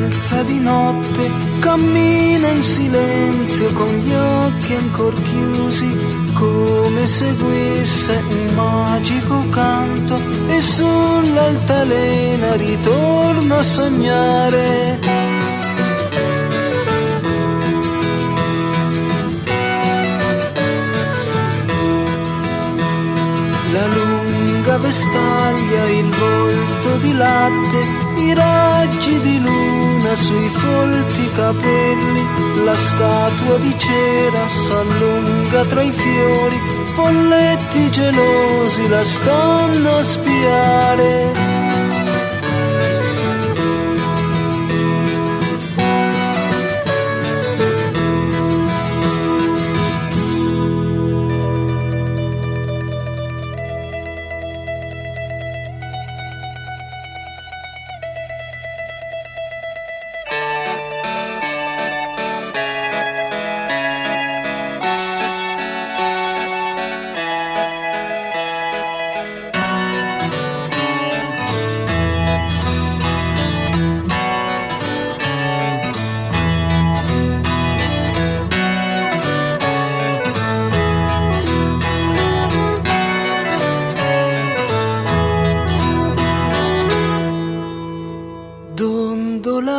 alza di notte, cammina in silenzio con gli occhi ancor chiusi, come seguisse un magico canto, e sull'altalena ritorna a sognare. La lunga vestaglia, il volto di latte, i raggi di luna sui folti capelli, la statua di cera s'allunga tra i fiori, folletti gelosi la stanno a spiare.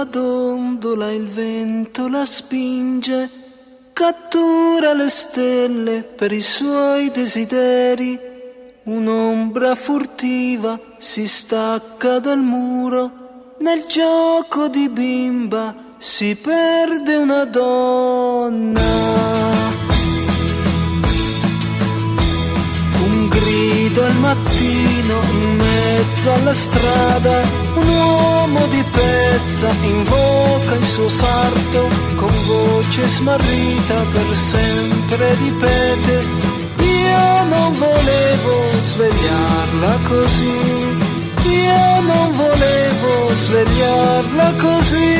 Dondola, il vento la spinge, cattura le stelle per i suoi desideri. Un'ombra furtiva si stacca dal muro, nel gioco di bimba si perde una donna. Un grido al mattino in mezzo alla strada, un uomo di pezza invoca il suo sarto, con voce smarrita per sempre ripete: io non volevo svegliarla così, io non volevo svegliarla così.